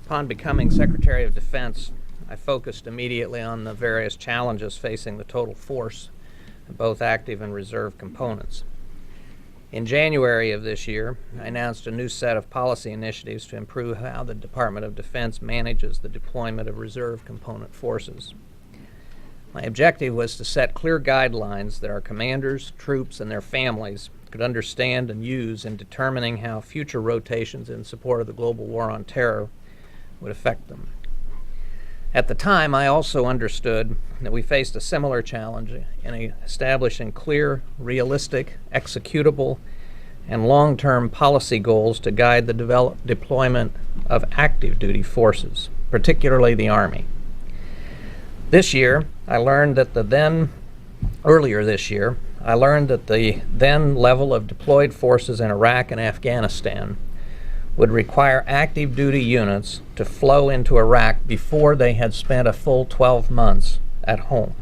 Upon becoming Secretary of Defense, I focused immediately on the various challenges facing the total force, both active and reserve components. In January of this year, I announced a new set of policy initiatives to improve how the Department of Defense manages the deployment of reserve component forces. My objective was to set clear guidelines that our commanders, troops, and their families could understand and use in determining how future rotations in support of the global war on terror would affect them. At the time, I also understood that we faced a similar challenge in establishing clear, realistic, executable, and long-term policy goals to guide the deployment of active duty forces, particularly the Army. Earlier this year, I learned that the then level of deployed forces in Iraq and Afghanistan would require active duty units to flow into Iraq before they had spent a full 12 months at home.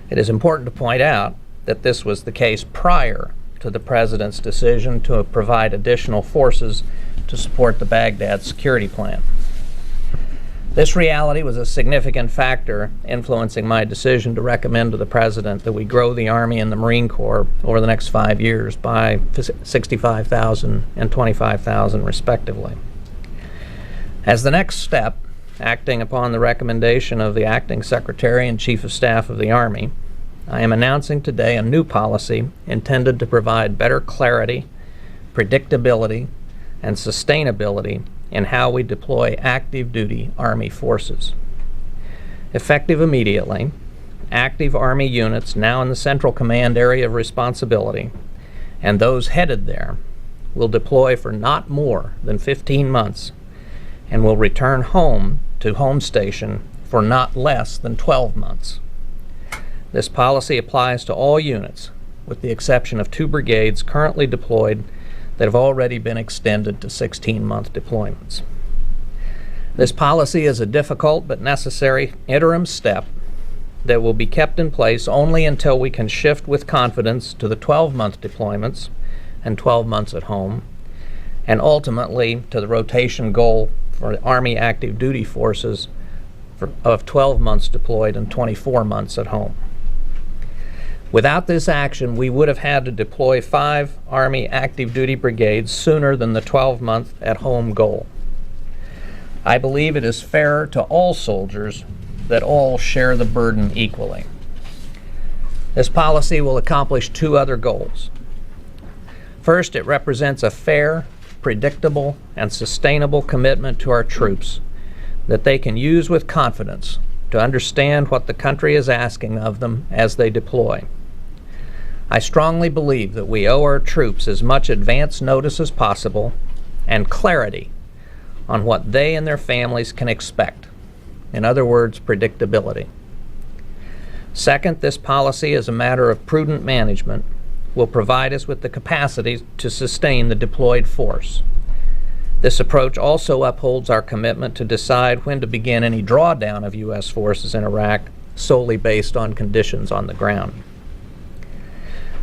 It is important to point out that this was the case prior to the President's decision to provide additional forces to support the Baghdad security plan. This reality was a significant factor influencing my decision to recommend to the President that we grow the Army and the Marine Corps over the next 5 years by 65,000 and 25,000 respectively. As the next step, acting upon the recommendation of the Acting Secretary and Chief of Staff of the Army, I am announcing today a new policy intended to provide better clarity, predictability, and sustainability in how we deploy active duty Army forces. Effective immediately, active Army units now in the Central Command area of responsibility and those headed there will deploy for not more than 15 months and will return home to home station for not less than 12 months. This policy applies to all units, with the exception of 2 brigades currently deployed that have already been extended to 16-month deployments. This policy is a difficult but necessary interim step that will be kept in place only until we can shift with confidence to the 12-month deployments and 12 months at home, and ultimately to the rotation goal for Army active duty forces of 12 months deployed and 24 months at home. Without this action, we would have had to deploy 5 Army active duty brigades sooner than the 12-month at-home goal. I believe it is fairer to all soldiers that all share the burden equally. This policy will accomplish 2 other goals. First, it represents a fair, predictable, and sustainable commitment to our troops that they can use with confidence to understand what the country is asking of them as they deploy. I strongly believe that we owe our troops as much advance notice as possible and clarity on what they and their families can expect. In other words, predictability. Second, this policy, as a matter of prudent management, will provide us with the capacity to sustain the deployed force. This approach also upholds our commitment to decide when to begin any drawdown of U.S. forces in Iraq solely based on conditions on the ground.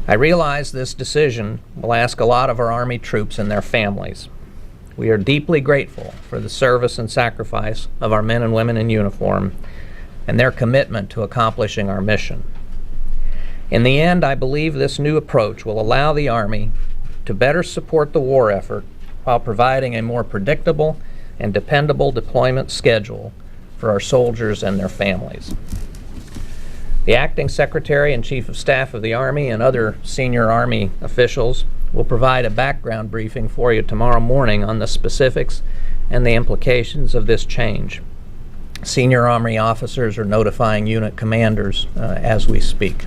I realize this decision will ask a lot of our Army troops and their families. We are deeply grateful for the service and sacrifice of our men and women in uniform and their commitment to accomplishing our mission. In the end, I believe this new approach will allow the Army to better support the war effort while providing a more predictable and dependable deployment schedule for our soldiers and their families. The Acting Secretary and Chief of Staff of the Army and other senior Army officials will provide a background briefing for you tomorrow morning on the specifics and the implications of this change. Senior Army officers are notifying unit commanders as we speak.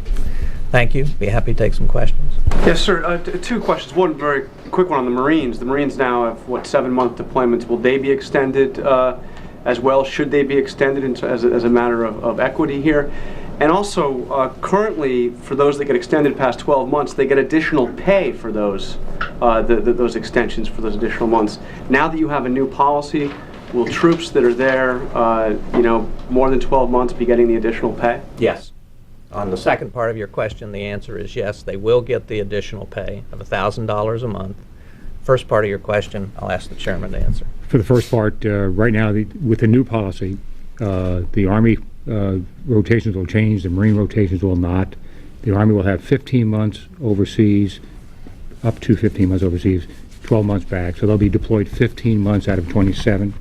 Thank you. Be happy to take some questions. Yes, sir. 2 questions. One very quick one on the Marines. The Marines now have, 7-month deployments. Will they be extended as well? Should they be extended as a matter of equity here? And also, currently, for those that get extended past 12 months, they get additional pay for those those extensions for those additional months. Now that you have a new policy, will troops that are there, more than 12 months be getting the additional pay? Yes. On the second part of your question, the answer is yes. They will get the additional pay of $1,000 a month first part of your question, I'll ask the chairman to answer. For the first part, right now, with the new policy, the Army rotations will change, the Marine rotations will not. The Army will have 15 months overseas, up to 15 months overseas, 12 months back. So they'll be deployed 15 months out of 27.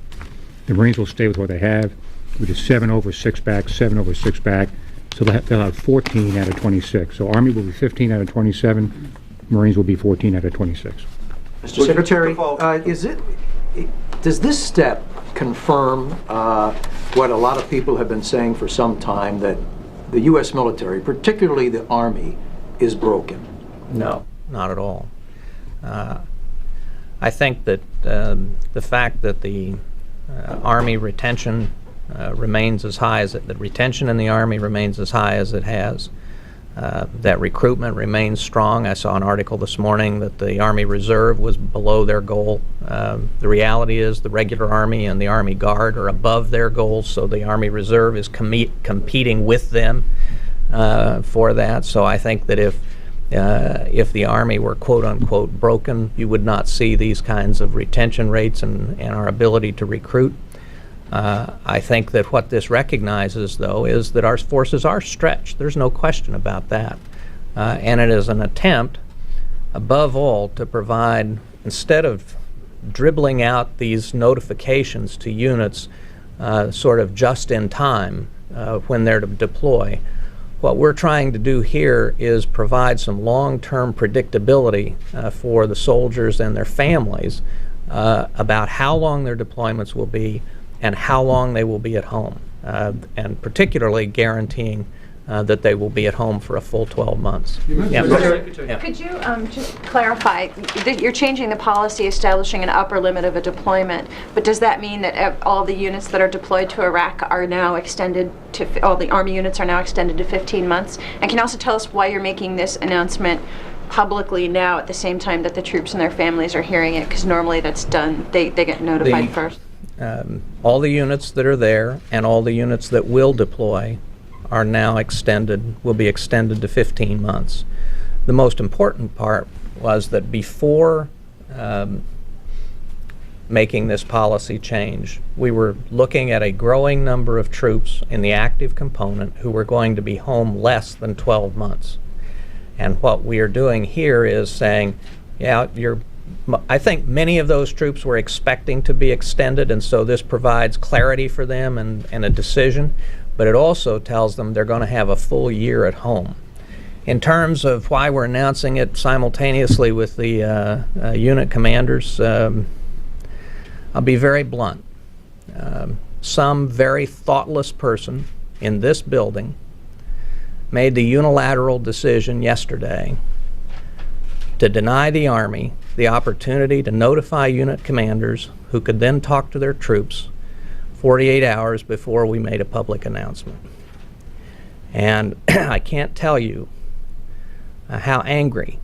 The Marines will stay with what they have, which is 7 over 6 back, 7 over 6 back. So they'll have 14 out of 26. So Army will be 15 out of 27, Marines will be 14 out of 26. Mr. Secretary, does this step confirm what a lot of people have been saying for some time, that the U.S. military, particularly the Army, is broken? No, not at all. I think that the fact that the Army retention remains as high as the retention in the Army remains as high as it has, that recruitment remains strong. I saw an article this morning that the Army Reserve was below their goal. The reality is the regular Army and the Army Guard are above their goals, so the Army Reserve is competing with them for that. So I think that if the Army were quote-unquote broken, you would not see these kinds of retention rates and our ability to recruit. I think that what this recognizes, though, is that our forces are stretched. There's no question about that. And it is an attempt, above all, to provide, instead of dribbling out these notifications to units sort of just in time when they're to deploy, what we're trying to do here is provide some long-term predictability for the soldiers and their families about how long their deployments will be and how long they will be at home, and particularly guaranteeing that they will be at home for a full 12 months. Yeah. Could you just clarify that you're changing the policy establishing an upper limit of a deployment, but does that mean that all the units that are deployed to Iraq are now extended to, all the Army units are now extended to 15 months? And can you also tell us why you're making this announcement publicly now at the same time that the troops and their families are hearing it? Because normally that's done, they get notified first. All the units that are there and all the units that will deploy are now will be extended to 15 months. The most important part was that before making this policy change, we were looking at a growing number of troops in the active component who were going to be home less than 12 months. And what we are doing here is saying, yeah, I think many of those troops were expecting to be extended, and so this provides clarity for them and a decision, but it also tells them they're going to have a full year at home. In terms of why we're announcing it simultaneously with the unit commanders, I'll be very blunt. Some very thoughtless person in this building made the unilateral decision yesterday to deny the Army the opportunity to notify unit commanders who could then talk to their troops 48 hours before we made a public announcement. And I can't tell you how angry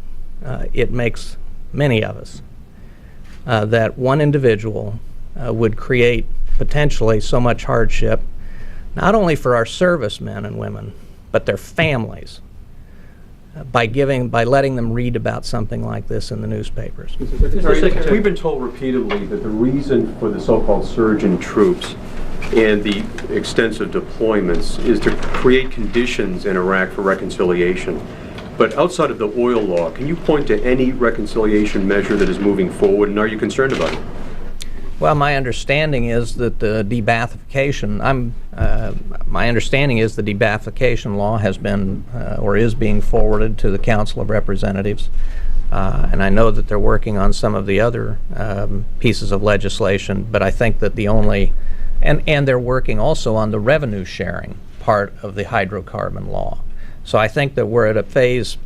it makes many of us that one individual would create potentially so much hardship, not only for our servicemen and women, but their families, by letting them read about something like this in the newspapers. We've been told repeatedly that the reason for the so-called surge in troops and the extensive deployments is to create conditions in Iraq for reconciliation. But outside of the oil law, can you point to any reconciliation measure that is moving forward, and are you concerned about it? Well, my understanding is that the debathification, my understanding is the debathification law has been or is being forwarded to the Council of Representatives, and I know that they're working on some of the other pieces of legislation, but I think that the only, and they're working also on the revenue sharing part of the hydrocarbon law. So I think that we're at a phase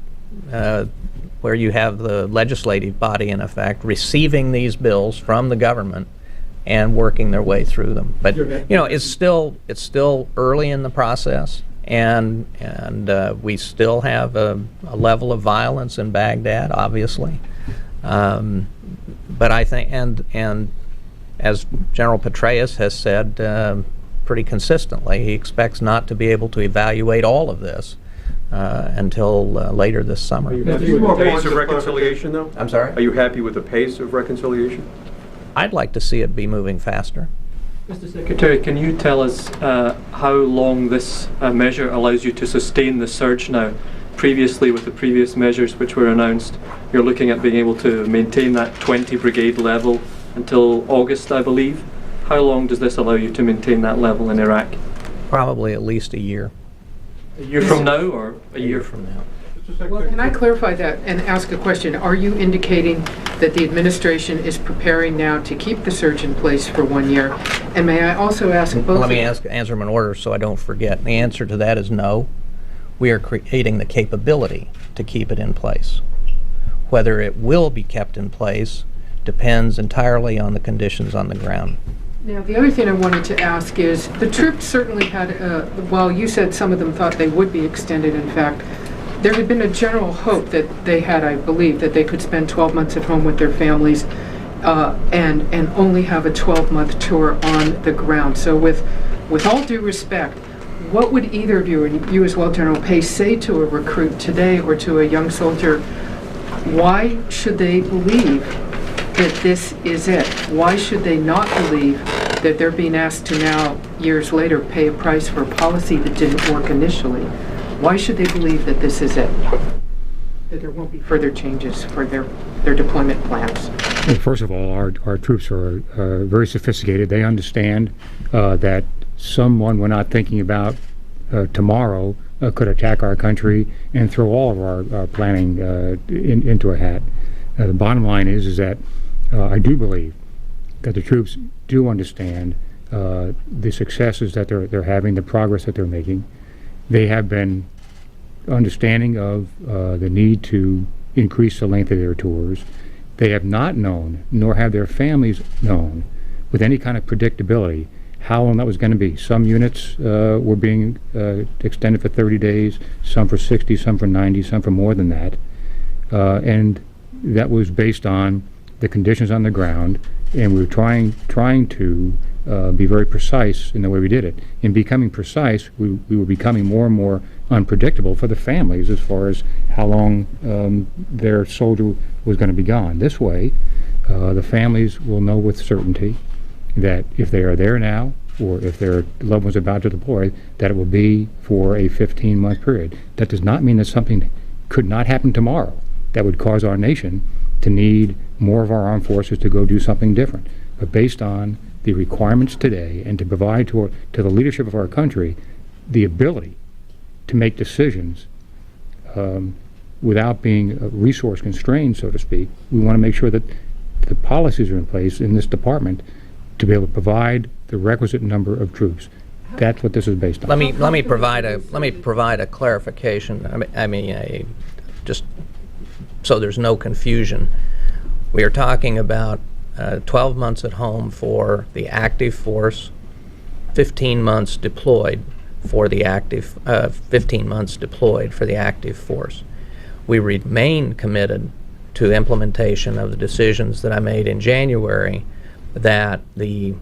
where you have the legislative body, in effect, receiving these bills from the government and working their way through them. But you know, it's still early in the process, and we still have a level of violence in Baghdad, obviously. But I think, and as General Petraeus has said pretty consistently, he expects not to be able to evaluate all of this until later this summer. Are you happy with the pace of reconciliation, though? I'm sorry? Are you happy with the pace of reconciliation? I'd like to see it be moving faster. Mr. Secretary, can you tell us how long this measure allows you to sustain the surge now? Previously, with the previous measures which were announced, you're looking at being able to maintain that 20 brigade level until August, I believe. How long does this allow you to maintain that level in Iraq? Probably at least a year. A year from now, or a year from now? Well, can I clarify that and ask a question? Are you indicating that the administration is preparing now to keep the surge in place for 1 year? And may I also ask both... Let me answer them in order so I don't forget. The answer to that is no. We are creating the capability to keep it in place. Whether it will be kept in place depends entirely on the conditions on the ground. Now, the other thing I wanted to ask is, the troops certainly had, while you said some of them thought they would be extended, in fact, there had been a general hope that they had, I believe, that they could spend 12 months at home with their families and only have a 12-month tour on the ground. So with all due respect, what would either of you, and you as well, General Pace, say to a recruit today or to a young soldier, why should they believe that this is it? Why should they not believe that they're being asked to now, years later, pay a price for a policy that didn't work initially? Why should they believe that this is it? That there won't be further changes for their deployment plans? Well, first of all, our troops are very sophisticated. They understand that someone we're not thinking about tomorrow could attack our country and throw all of our planning into a hat. The bottom line is that I do believe that the troops do understand the successes that they're having, the progress that they're making. They have been understanding of the need to increase the length of their tours. They have not known, nor have their families known, with any kind of predictability, how long that was going to be. Some units were being extended for 30 days, some for 60, some for 90, some for more than that. And that was based on the conditions on the ground, and we were trying to be very precise in the way we did it. In becoming precise, we were becoming more and more unpredictable for the families as far as how long their soldier was going to be gone. This way, the families will know with certainty that if they are there now, or if their loved ones are about to deploy, that it will be for a 15-month period. That does not mean that something could not happen tomorrow that would cause our nation to need more of our armed forces to go do something different. But based on the requirements today, and to provide to the leadership of our country the ability to make decisions without being resource constrained, so to speak, we want to make sure that the policies are in place in this department to be able to provide the requisite number of troops. That's what this is based on. Let me provide a clarification. Just so there's no confusion. We are talking about 12 months at home for the active force, 15 months deployed for the active 15 months deployed for the active force. We remain committed to implementation of the decisions that I made in January, that the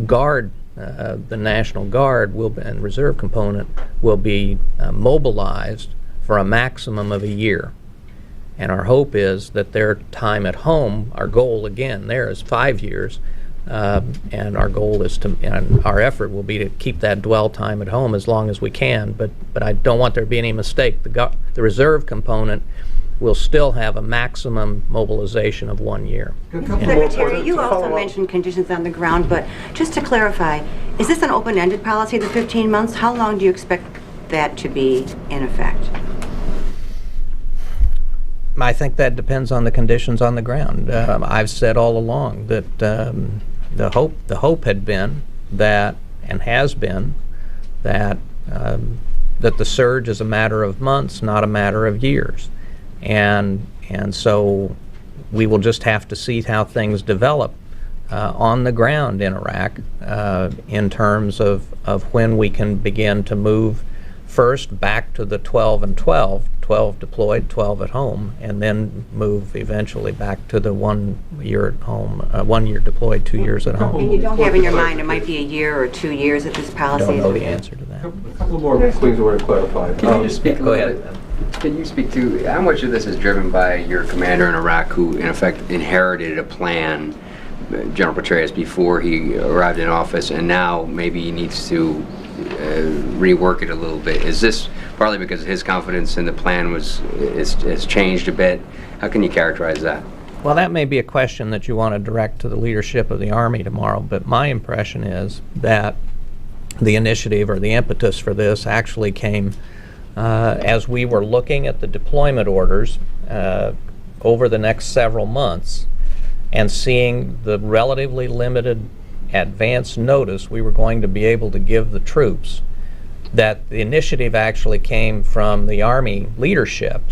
Guard, the National Guard and Reserve component will be mobilized for a maximum of a year. And our hope is that their time at home, our goal again there is 5 years, and our goal is and our effort will be to keep that dwell time at home as long as we can. But I don't want there to be any mistake. The reserve component will still have a maximum mobilization of 1 year. Secretary, you also mentioned conditions on the ground, but just to clarify, is this an open-ended policy, the 15 months? How long do you expect that to be in effect? I think that depends on the conditions on the ground. I've said all along that the hope had been that, and has been, that the surge is a matter of months, not a matter of years. And so we will just have to see how things develop on the ground in Iraq in terms of when we can begin to move first back to the 12 and 12 deployed, 12 at home, and then move eventually back to the 1 year at home, 1 year deployed, 2 years at home. And you don't have in your mind it might be a year or 2 years if this I policy don't is... know the answer to that. A couple more things I want to clarify. Can you just speak a go little ahead. bit? Can you speak to how much of this is driven by your commander in Iraq, who in effect inherited a plan, General Petraeus, before he arrived in office, and now maybe he needs to rework it a little bit? Is this partly because his confidence in the plan has changed a bit? How can you characterize that? Well, that may be a question that you want to direct to the leadership of the Army tomorrow, but my impression is that the initiative or the impetus for this actually came as we were looking at the deployment orders over the next several months and seeing the relatively limited advance notice we were going to be able to give the troops, that the initiative actually came from the Army leadership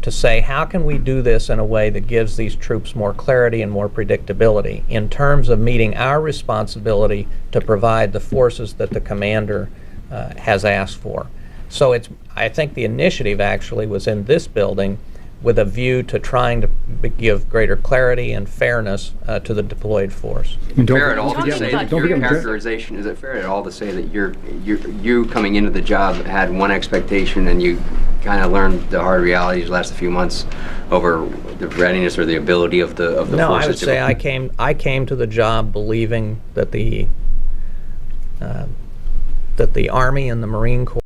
to say, how can we do this in a way that gives these troops more clarity and more predictability in terms of meeting our responsibility to provide the forces that the commander has asked for. So I think the initiative actually was in this building with a view to trying to give greater clarity and fairness to the deployed force. And Fair at all to forget- say that don't your forget- characterization, is it fair at all to say that you coming into the job had one expectation and you kind of learned the hard realities the last few months over the readiness or the ability of the forces? No, I would say I came to the job believing that the Army and the Marine Corps